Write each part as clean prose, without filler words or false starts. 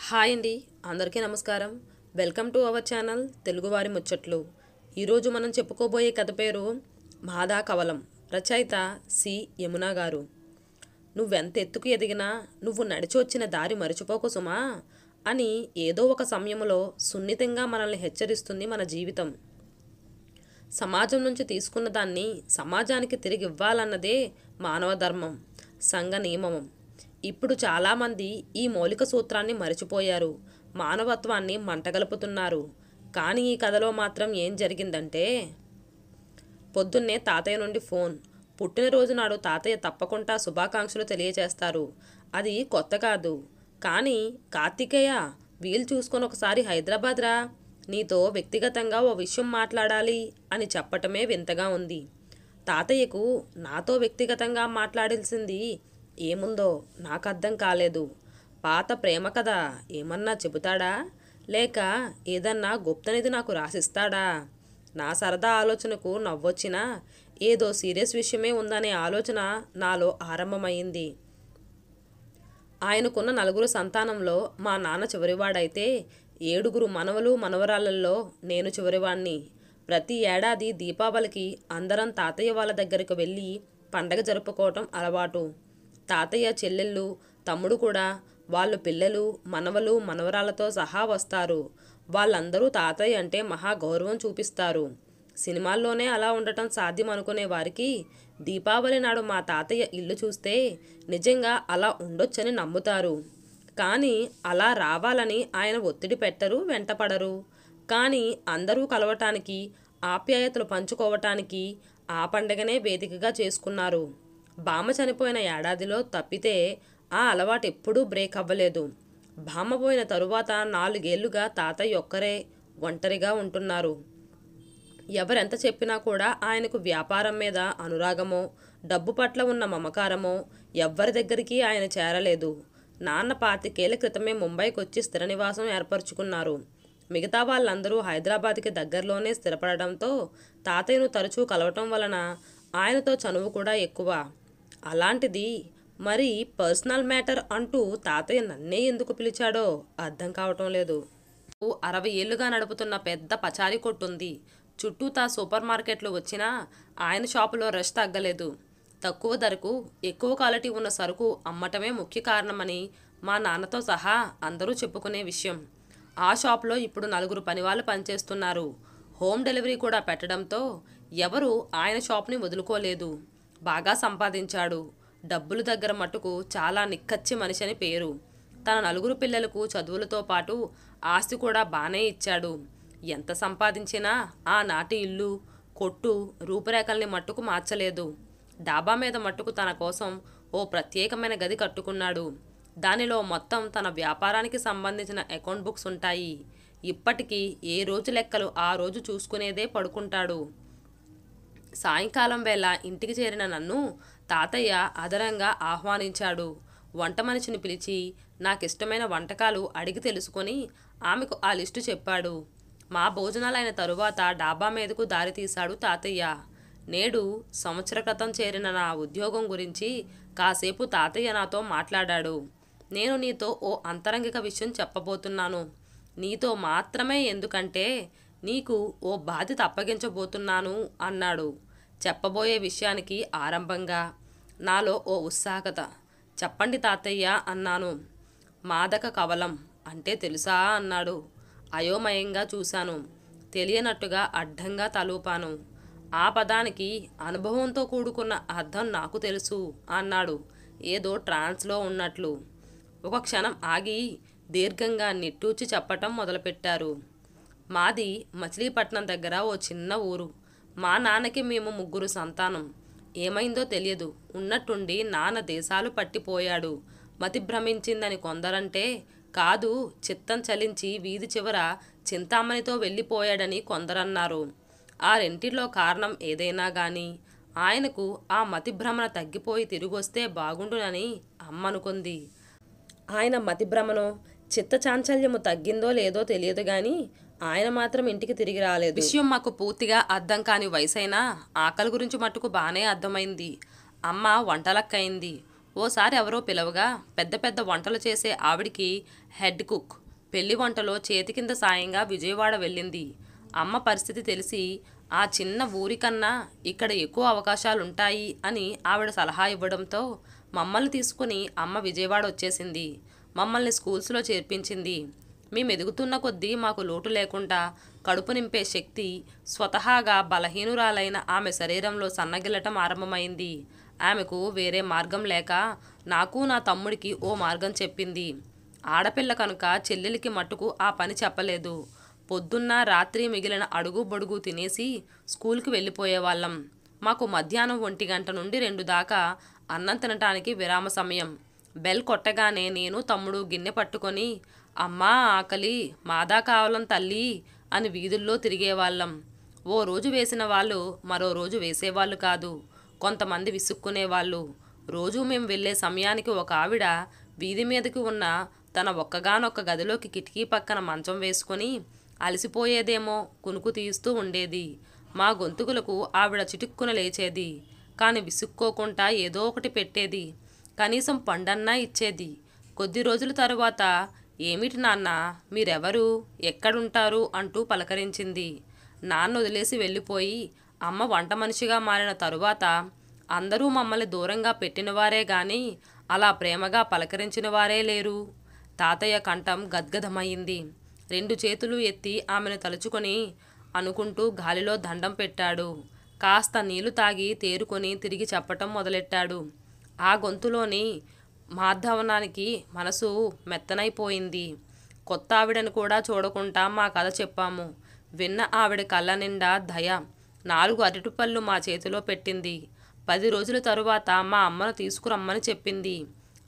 Hi అండి, అందరికీ నమస్కారం. వెల్కమ్ టు అవర్ ఛానల్ తెలుగువారి ముచ్చట్లు. ఈరోజు మనం చెప్పుకోబోయే కథ పేరు మాదా కవలం. రచయిత సి యమున గారు. నువ్వెంత ఎత్తుకు ఎదిగినా నువ్వు నడిచి వచ్చిన దారి మరిచిపోకు సుమా అని ఏదో ఒక సమయంలో సున్నితంగా మనల్ని హెచ్చరిస్తుంది మన జీవితం. సమాజం నుంచి తీసుకున్న దాన్ని సమాజానికి తిరిగి ఇవ్వాలన్నదే మానవ ధర్మం, సంఘ నియమం. ఇప్పుడు చాలామంది ఈ మౌలిక సూత్రాన్ని మరిచిపోయారు, మానవత్వాన్ని మంటగలుపుతున్నారు. కానీ ఈ కథలో మాత్రం ఏం జరిగిందంటే, పొద్దున్నే తాతయ్య నుండి ఫోన్. పుట్టినరోజు నాడు తాతయ్య తప్పకుండా శుభాకాంక్షలు తెలియజేస్తారు. అది కొత్త కాదు. కానీ కార్తికేయ, వీలు చూసుకొని ఒకసారి హైదరాబాద్ రా, నీతో వ్యక్తిగతంగా ఓ విషయం మాట్లాడాలి అని చెప్పటమే వింతగా ఉంది. తాతయ్యకు నాతో వ్యక్తిగతంగా మాట్లాడాల్సింది ఏముందో నాకు అర్థం కాలేదు. పాత ప్రేమ కథ ఏమన్నా చెబుతాడా, లేక ఏదన్నా గుప్తనిధి నాకు రాసిస్తాడా? నా సరదా ఆలోచనకు నవ్వొచ్చినా ఏదో సీరియస్ విషయమే ఉందనే ఆలోచన నాలో ఆరంభమైంది. ఆయనకున్న 4 సంతానంలో మా నాన్న చివరివాడైతే 7 మనవలు మనవరాళ్ళల్లో నేను చివరివాణ్ణి. ప్రతి ఏడాది దీపావళికి అందరం తాతయ్య వాళ్ళ దగ్గరకు వెళ్ళి పండగ జరుపుకోవటం అలవాటు. తాతయ్య చెల్లెళ్ళు, తమ్ముడు కూడా వాళ్ళు పిల్లలు, మనవలు, మనవరాలతో సహా వస్తారు. వాళ్ళందరూ తాతయ్య అంటే మహా గౌరవం చూపిస్తారు. సినిమాల్లోనే అలా ఉండటం సాధ్యం అనుకునే వారికి దీపావళి నాడు మా తాతయ్య ఇల్లు చూస్తే నిజంగా అలా ఉండొచ్చని నమ్ముతారు. కానీ అలా రావాలని ఆయన ఒత్తిడి పెట్టరు, వెంటపడరు. కానీ అందరూ కలవటానికి, ఆప్యాయతలు పంచుకోవటానికి ఆ పండగనే వేదికగా చేసుకున్నారు. బామ్మ చనిపోయిన ఏడాదిలో తప్పితే ఆ అలవాటు ఎప్పుడూ బ్రేక్ అవ్వలేదు. బామ్మ పోయిన తరువాత 4 ఏళ్లుగా తాతయ్య ఒక్కరే ఒంటరిగా ఉంటున్నారు. ఎవరెంత చెప్పినా కూడా ఆయనకు వ్యాపారం మీద అనురాగమో, డబ్బు పట్ల ఉన్న మమకారమో ఎవ్వరి దగ్గరికి ఆయన చేరలేదు. నాన్న 25 ఏళ్ల క్రితమే ముంబైకి వచ్చి స్థిర నివాసం ఏర్పరచుకున్నారు. మిగతా వాళ్ళందరూ హైదరాబాద్కి దగ్గరలోనే స్థిరపడడంతో తాతయ్యను తరచూ కలవటం వలన ఆయనతో చనువు కూడా ఎక్కువ. అలాంటిది మరి పర్సనల్ మ్యాటర్ అంటూ తాతయ్య నన్నే ఎందుకు పిలిచాడో అర్థం కావటం లేదు. 60 ఏళ్లుగా నడుపుతున్న పెద్ద పచారీ కొట్టుంది. చుట్టూతా సూపర్ మార్కెట్లు వచ్చినా ఆయన షాపులో రష్ తగ్గలేదు. తక్కువ ధరకు ఎక్కువ క్వాలిటీ ఉన్న సరుకు అమ్మటమే ముఖ్య కారణమని మా నాన్నతో సహా అందరూ చెప్పుకునే విషయం. ఆ షాప్లో ఇప్పుడు 4 పనివాళ్ళు పనిచేస్తున్నారు. హోమ్ డెలివరీ కూడా పెట్టడంతో ఎవరు ఆయన షాప్ని వదులుకోలేదు. బాగా సంపాదించాడు. డబ్బుల దగ్గర మట్టుకు చాలా నిక్కచ్చి మనిషి అని పేరు. తన 4 పిల్లలకు చదువులతో పాటు ఆస్తి కూడా బానే ఇచ్చాడు. ఎంత సంపాదించినా ఆనాటి ఇల్లు, కొట్టు రూపురేఖల్ని మట్టుకు మార్చలేదు. డాబా మీద మట్టుకు తన కోసం ఓ ప్రత్యేకమైన గది కట్టుకున్నాడు. దానిలో మొత్తం తన వ్యాపారానికి సంబంధించిన అకౌంట్ బుక్స్ ఉంటాయి. ఇప్పటికీ ఏ రోజు లెక్కలు ఆ రోజు చూసుకునేదే పడుకుంటాడు. సాయంకాలం వేళ ఇంటికి చేరిన నన్ను తాతయ్య ఆదరంగా ఆహ్వానించాడు. వంట మనిషిని పిలిచి నాకిష్టమైన వంటకాలు అడిగి తెలుసుకొని ఆమెకు ఆ లిస్టు చెప్పాడు. మా భోజనాలైన తరువాత డాబా మీదకు దారి తీశాడు తాతయ్య. నేడు సంవత్సర క్రితం చేరిన నా ఉద్యోగం గురించి కాసేపు తాతయ్య నాతో మాట్లాడాడు. నేను నీతో ఓ అంతరంగిక విషయం చెప్పబోతున్నాను. నీతో మాత్రమే, ఎందుకంటే నీకు ఓ బాధ్యత అప్పగించబోతున్నాను అన్నాడు. చెప్పబోయే విషయానికి ఆరంభంగా నాలో ఓ ఉత్సాహకత. చెప్పండి తాతయ్య అన్నాను. మాదక కవలం అంటే తెలుసా అన్నాడు. అయోమయంగా చూశాను. తెలియనట్టుగా అడ్డంగా తలూపాను. ఆ పదానికి అనుభవంతో కూడుకున్న అర్థం నాకు తెలుసు అన్నాడు ఏదో ట్రాన్స్లో ఉన్నట్లు. ఒక క్షణం ఆగి దీర్ఘంగా నిట్టూర్చి చెప్పటం మొదలుపెట్టారు. మాది మచిలీపట్నం దగ్గర ఓ చిన్న ఊరు. మా నాన్నకి మేము 3 సంతానం. ఏమైందో తెలియదు. ఉన్నట్టుండి నాన్న దేశాలు పట్టిపోయాడు. మతి భ్రమించిందని కొందరంటే, కాదు చిత్తం చలించి వీధి చివర చింతామణితో వెళ్ళిపోయాడని కొందరన్నారు. ఆ రెంటిలో కారణం ఏదైనా గాని ఆయనకు ఆ మతి భ్రమణ తగ్గిపోయి తిరిగొస్తే బాగుండునని అమ్మ అనుకుంది. ఆయన మతి భ్రమనో చిత్తచాంచల్యము తగ్గిందో లేదో తెలియదు గాని ఆయన మాత్రం ఇంటికి తిరిగి రాలేదు. విషయం మాకు పూర్తిగా అర్థం కాని వయసైనా ఆకలి గురించి మట్టుకు బాగానే అర్థమైంది. అమ్మ వంటలక్కయింది. ఓసారి ఎవరో పిలవగా పెద్ద పెద్ద వంటలు చేసే ఆవిడికి హెడ్ కుక్ పెళ్లి వంటలో చేతి కింద సాయంగా విజయవాడ వెళ్ళింది. అమ్మ పరిస్థితి తెలిసి ఆ చిన్న ఊరికన్నా ఇక్కడ ఎక్కువ అవకాశాలుంటాయి అని ఆవిడ సలహా ఇవ్వడంతో మమ్మల్ని తీసుకుని అమ్మ విజయవాడ వచ్చేసింది. మమ్మల్ని స్కూల్స్లో చేర్పించింది. మేము ఎదుగుతున్న కొద్దీ మాకు లోటు లేకుండా కడుపు నింపే శక్తి స్వతహాగా బలహీనురాలైన ఆమె శరీరంలో సన్నగిల్లటం ఆరంభమైంది. ఆమెకు వేరే మార్గం లేక నాకు నా తమ్ముడికి ఓ మార్గం చెప్పింది. ఆడపిల్ల కనుక చెల్లెలికి మట్టుకు ఆ పని చెప్పలేదు. పొద్దున్న రాత్రి మిగిలిన అడుగు బొడుగు తినేసి స్కూల్కి వెళ్ళిపోయేవాళ్ళం. మాకు మధ్యాహ్నం 1 గంట నుండి 2 దాకా అన్నం తినటానికి విరామ సమయం. బెల్ కొట్టగానే నేను తమ్ముడు గిన్నె పట్టుకొని అమ్మా ఆకలి, మాదా కావాలం తల్లి అని వీధుల్లో తిరిగేవాళ్ళం. ఓ రోజు వేసిన వాళ్ళు మరో రోజు వేసేవాళ్ళు కాదు. కొంతమంది విసుక్కునేవాళ్ళు. రోజు మేము వెళ్ళే సమయానికి ఒక ఆవిడ వీధి మీదకి ఉన్న తన ఒక్కగానొక్క గదిలోకి కిటికీ పక్కన మంచం వేసుకొని అలసిపోయేదేమో కునుకు తీస్తూ ఉండేది. మా గొంతుకులకు ఆవిడ చిటుక్కున లేచేది. కానీ విసుక్కోకుండా ఏదో ఒకటి పెట్టేది. కనీసం పండన్నా ఇచ్చేది. కొద్ది రోజుల తరువాత ఏమిటి నాన్న, మీరెవరు, ఎక్కడుంటారు అంటూ పలకరించింది. నాన్న వదిలేసి వెళ్ళిపోయి అమ్మ వంట మనిషిగా మారిన తరువాత అందరూ మమ్మల్ని దూరంగా పెట్టినవారే గాని అలా ప్రేమగా పలకరించిన వారే లేరు. తాతయ్య కంఠం గద్గదమైంది. 2 చేతులు ఎత్తి ఆమెను తలుచుకొని అనుకుంటూ గాలిలో దండం పెట్టాడు. కాస్త నీళ్లు తాగి తేరుకొని తిరిగి చెప్పటం మొదలెట్టాడు. ఆ గొంతులోని మాధవనానికి మనసు మెత్తనైపోయింది. కొత్త ఆవిడను కూడా చూడకుండా మా కథ చెప్పాము. విన్న ఆవిడ కళ్ళ నిండా దయ. 4 అరటిపళ్ళు మా చేతిలో పెట్టింది. 10 రోజుల తరువాత మా అమ్మను తీసుకురమ్మని చెప్పింది.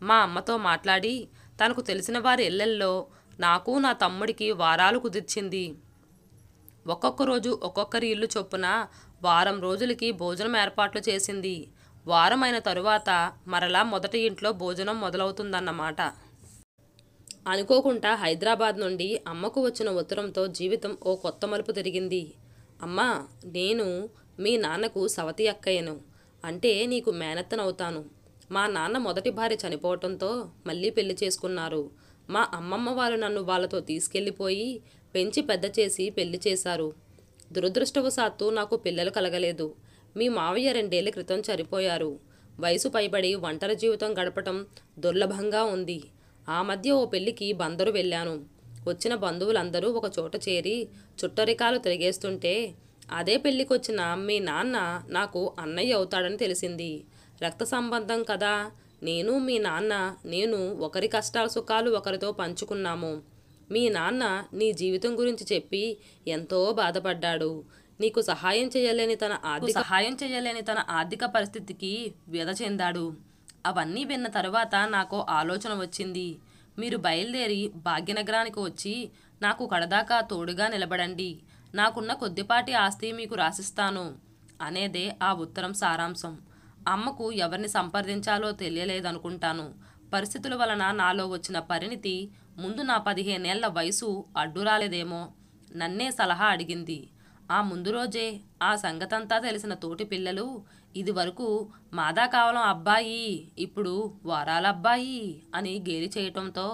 మా అమ్మతో మాట్లాడి తనకు తెలిసిన వారి ఇళ్లల్లో నాకు నా తమ్ముడికి వారాలు కుదిర్చింది. ఒక్కొక్క రోజు ఒక్కొక్కరి ఇల్లు చొప్పున వారం రోజులకి భోజనం ఏర్పాట్లు చేసింది. వారం అయిన తరువాత మరలా మొదటి ఇంట్లో భోజనం మొదలవుతుందన్నమాట. అనుకోకుండా హైదరాబాద్ నుండి అమ్మకు వచ్చిన ఉత్తరంతో జీవితం ఓ కొత్త మలుపు తిరిగింది. అమ్మా, నేను మీ నాన్నకు సవతి అక్కయ్యను. అంటే నీకు మేనత్తనవుతాను. మా నాన్న మొదటి భార్య చనిపోవటంతో మళ్ళీ పెళ్లి చేసుకున్నారు. మా అమ్మమ్మ వాళ్ళు నన్ను వాళ్ళతో తీసుకెళ్ళిపోయి పెంచి పెద్ద చేసి పెళ్లి చేశారు. దురదృష్టవశాత్తు నాకు పిల్లలు కలగలేదు. మీ మావయ్య 2 ఏళ్ల క్రితం చనిపోయారు. వయసు పైబడి ఒంటరి జీవితం గడపటం దుర్లభంగా ఉంది. ఆ మధ్య ఓ పెళ్లికి బందరు వెళ్ళాను. వచ్చిన బంధువులందరూ ఒక చోట చేరి చుట్టరికాలు తిరిగేస్తుంటే అదే పెళ్లికొచ్చిన మీ నాన్న నాకు అన్నయ్య అవుతాడని తెలిసింది. రక్త సంబంధం కదా. మీ నాన్న నేను ఒకరి కష్టాల సుఖాలు ఒకరితో పంచుకున్నాము. మీ నాన్న నీ జీవితం గురించి చెప్పి ఎంతో బాధపడ్డాడు. నీకు సహాయం చేయలేని తన ఆర్థిక పరిస్థితికి వ్యధ చెందాడు. అవన్నీ విన్న తరువాత నాకు ఆలోచన వచ్చింది. మీరు బయలుదేరి భాగ్యనగరానికి వచ్చి నాకు కడదాకా తోడుగా నిలబడండి. నాకున్న కొద్దిపాటి ఆస్తి మీకు రాసిస్తాను అనేదే ఆ ఉత్తరం సారాంశం. అమ్మకు ఎవరిని సంప్రదించాలో తెలియలేదనుకుంటాను. పరిస్థితుల వలన నాలో వచ్చిన పరిణితి ముందు నా 15 ఏళ్ల వయసు అడ్డు రాలేదేమో. నన్నే సలహా అడిగింది. ఆ ముందు రోజే ఆ సంగతంతా తెలిసిన తోటి పిల్లలు ఇదివరకు మాదా కావలం అబ్బాయి, ఇప్పుడు వారాల అబ్బాయి అని గేలి చేయటంతో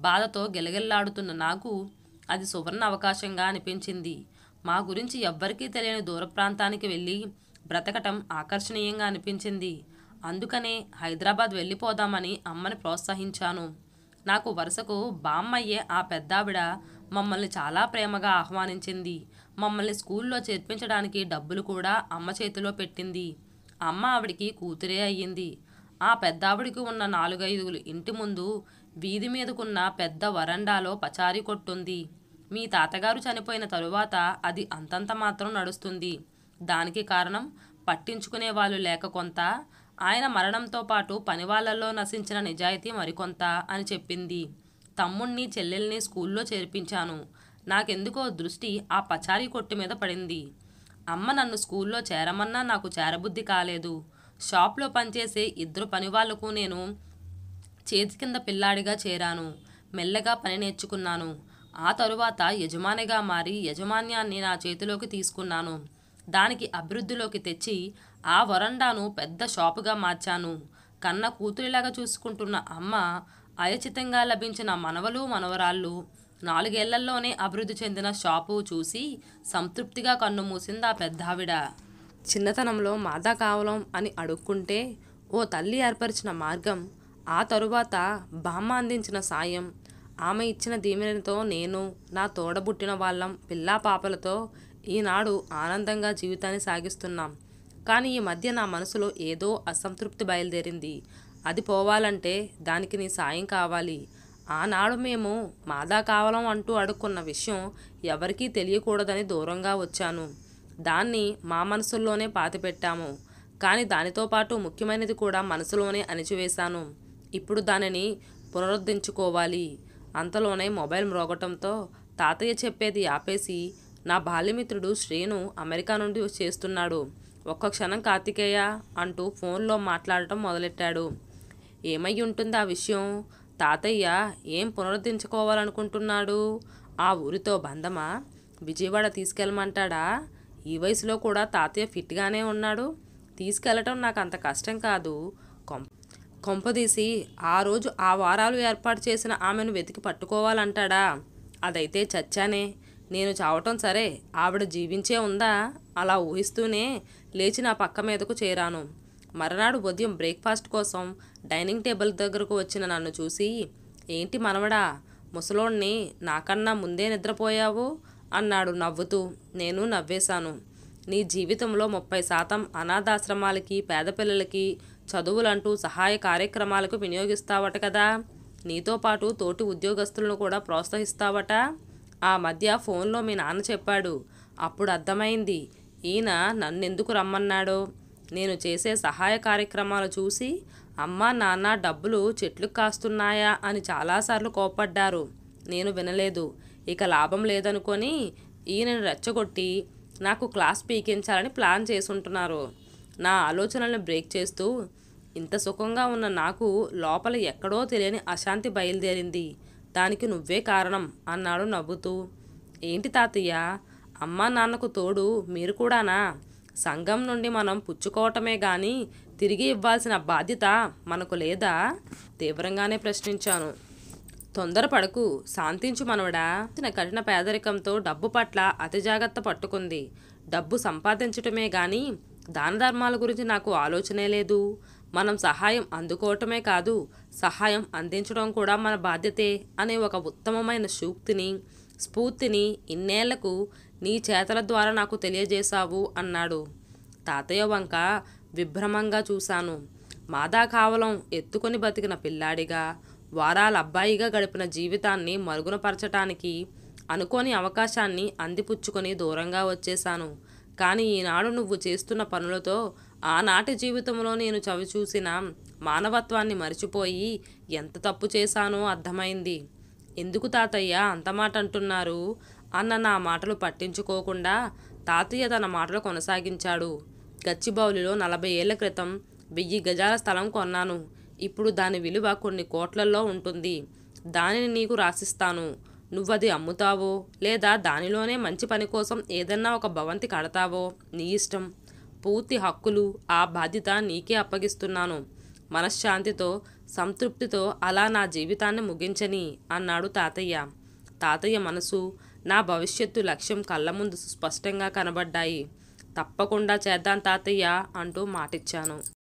బాధతో గిలగిల్లాడుతున్న నాకు అది సువర్ణ అవకాశంగా అనిపించింది. మా గురించి ఎవ్వరికీ తెలియని దూర ప్రాంతానికి వెళ్ళి బ్రతకటం ఆకర్షణీయంగా అనిపించింది. అందుకనే హైదరాబాద్ వెళ్ళిపోదామని అమ్మని ప్రోత్సహించాను. నాకు వరుసకు బామ్మయ్యే ఆ పెద్దావిడ మమ్మల్ని చాలా ప్రేమగా ఆహ్వానించింది. మమ్మల్ని స్కూల్లో చేర్పించడానికి డబ్బులు కూడా అమ్మ చేతిలో పెట్టింది. అమ్మ ఆవిడికి కూతురే అయ్యింది. ఆ పెద్దావిడికి ఉన్న 4-5 ఇంటి ముందు వీధి మీదకున్న పెద్ద వరండాలో పచారీ కొట్టుంది. మీ తాతగారు చనిపోయిన తరువాత అది అంతంత మాత్రం నడుస్తుంది. దానికి కారణం పట్టించుకునే వాళ్ళు లేక కొంత, ఆయన మరణంతో పాటు పనివాళ్లలో నశించిన నిజాయితీ మరికొంత అని చెప్పింది. తమ్ముణ్ణి చెల్లెల్ని స్కూల్లో చేర్పించాను. నాకెందుకో దృష్టి ఆ పచారీ కొట్టు మీద పడింది. అమ్మ నన్ను స్కూల్లో చేరమన్నా నాకు చేరబుద్ధి కాలేదు. షాప్లో పనిచేసే 2 పనివాళ్లకు నేను చేతి కింద పిల్లాడిగా చేరాను. మెల్లగా పని నేర్చుకున్నాను. ఆ తరువాత యజమానిగా మారి యజమాన్యాన్ని నా చేతిలోకి తీసుకున్నాను. దానికి అభివృద్ధిలోకి తెచ్చి ఆ వరండాను పెద్ద షాపుగా మార్చాను. కన్న కూతురిలాగా చూసుకుంటున్న అమ్మ, అయచితంగా లభించిన మనవలు మనవరాళ్ళు, 4 ఏళ్లలోనే అభివృద్ధి చెందిన షాపు చూసి సంతృప్తిగా కన్ను మూసింది ఆ పెద్దావిడ. చిన్నతనంలో మాదా కావలం అని అడుక్కుంటే ఓ తల్లి ఏర్పరిచిన మార్గం, ఆ తరువాత బామ్మ అందించిన సాయం, ఆమె ఇచ్చిన దీవెనతో నేను, నా తోడబుట్టిన వాళ్ళం పిల్లా పాపలతో ఈనాడు ఆనందంగా జీవితాన్ని సాగిస్తున్నాం. కానీ ఈ మధ్య నా మనసులో ఏదో అసంతృప్తి బయలుదేరింది. అది పోవాలంటే దానికి నీ సాయం కావాలి. ఆనాడు మేము మాదా కావలం అంటూ అడుక్కున్న విషయం ఎవరికీ తెలియకూడదని దూరంగా వచ్చాను. దాన్ని మా మనసుల్లోనే పాతిపెట్టాము. కానీ దానితో పాటు ముఖ్యమైనది కూడా మనసులోనే అణిచివేశాను. ఇప్పుడు దానిని పునరుద్ధరించుకోవాలి. అంతలోనే మొబైల్ మ్రోగటంతో తాతయ్య చెప్పేది ఆపేసి, నా బాల్యమిత్రుడు శ్రీను అమెరికా నుండి చేస్తున్నాడు. ఒక్క క్షణం కార్తికేయ అంటూ ఫోన్లో మాట్లాడటం మొదలెట్టాడు. ఏమై ఉంటుంది ఆ విషయం? తాతయ్య ఏం పునరుద్ధరించుకోవాలనుకుంటున్నాడు? ఆ ఊరితో బంధమా? విజయవాడ తీసుకెళ్ళమంటాడా? ఈ వయసులో కూడా తాతయ్య ఫిట్గానే ఉన్నాడు. తీసుకెళ్ళటం నాకు అంత కష్టం కాదు. కొంపదీసి ఆ రోజు ఆ వారాలు ఏర్పాటు చేసిన ఆమెను వెతికి పట్టుకోవాలంటాడా? అదైతే చచ్చానే. నేను చావటం సరే, ఆవిడ జీవించే ఉందా? అలా ఊహిస్తూనే లేచి నా పక్క మీదకు చేరాను. మరునాడు ఉదయం బ్రేక్ఫాస్ట్ కోసం డైనింగ్ టేబుల్ దగ్గరకు వచ్చిన నన్ను చూసి, ఏంటి మనవడా, ముసలోణ్ణి నాకన్నా ముందే నిద్రపోయావు అన్నాడు నవ్వుతూ. నేను నవ్వేశాను. నీ జీవితంలో 30% అనాథాశ్రమాలకి, పేద పిల్లలకి చదువులంటూ సహాయ కార్యక్రమాలకు వినియోగిస్తావట కదా. నీతో పాటు తోటి ఉద్యోగస్తులను కూడా ప్రోత్సహిస్తావట. ఆ మధ్య ఫోన్లో మీ నాన్న చెప్పాడు. అప్పుడు అర్థమైంది ఈయన నన్నెందుకు రమ్మన్నాడో. నేను చేసే సహాయ కార్యక్రమాలు చూసి అమ్మా నాన్న డబ్బులు చెట్లు కాస్తున్నాయా అని చాలాసార్లు కోప్పడ్డారు. నేను వినలేదు. ఇక లాభం లేదనుకొని ఈయనను రెచ్చగొట్టి నాకు క్లాస్ పీకించాలని ప్లాన్ చేసుంటున్నారు. నా ఆలోచనలను బ్రేక్ చేస్తూ, ఇంత సుఖంగా ఉన్న నాకు లోపల ఎక్కడో తెలియని అశాంతి బయలుదేరింది. దానికి నువ్వే కారణం అన్నాడు నవ్వుతూ. ఏంటి తాతయ్య, అమ్మా నాన్నకు తోడు మీరు కూడానా? సంఘం నుండి మనం పుచ్చుకోవటమే గాని తిరిగి ఇవ్వాల్సిన బాధ్యత మనకు లేదా? తీవ్రంగానే ప్రశ్నించాను. తొందరపడకు, శాంతించు మనవడా. కఠిన పేదరికంతో డబ్బు పట్ల అతి జాగ్రత్త పట్టుకుంది. డబ్బు సంపాదించటమే గాని దాన ధర్మాల గురించి నాకు ఆలోచనే లేదు. మనం సహాయం అందుకోవటమే కాదు, సహాయం అందించడం కూడా మన బాధ్యతే అనే ఒక ఉత్తమమైన స్ఫూర్తిని ఇన్నేళ్లకు నీ చేతల ద్వారా నాకు తెలియజేశావు అన్నాడు. తాతయ్య వంక విభ్రమంగా చూశాను. మాదా కావలం ఎత్తుకొని బతికిన పిల్లాడిగా, వారాల అబ్బాయిగా గడిపిన జీవితాన్ని మరుగునపరచటానికి అనుకోని అవకాశాన్ని అందిపుచ్చుకొని దూరంగా వచ్చేశాను. కానీ ఈనాడు నువ్వు చేస్తున్న పనులతో ఆనాటి జీవితంలో నేను చవిచూసిన మానవత్వాన్ని మరిచిపోయి ఎంత తప్పు చేశానో అర్థమైంది. ఎందుకు తాతయ్య అంత మాట అంటున్నారు అన్న నా మాటలు పట్టించుకోకుండా తాతయ్య తన మాటలు కొనసాగించాడు. గచ్చిబౌలిలో 40 ఏళ్ల క్రితం 1000 గజాల స్థలం కొన్నాను. ఇప్పుడు దాని విలువ కొన్ని కోట్లల్లో ఉంటుంది. దానిని నీకు రాసిస్తాను. నువ్వది అమ్ముతావో లేదా దానిలోనే మంచి పని కోసం ఏదన్నా ఒక భవంతి కడతావో నీ ఇష్టం. పూర్తి హక్కులు, ఆ బాధ్యత నీకే అప్పగిస్తున్నాను. మనశ్శాంతితో, సంతృప్తితో అలా నా జీవితాన్ని ముగించని అన్నాడు తాతయ్య. తాతయ్య మనసు, నా భవిష్యత్తు లక్ష్యం కళ్ళ ముందు స్పష్టంగా కనబడ్డాయి. తప్పకుండా చేద్దాం తాతయ్య అంటూ మాటిచ్చాను.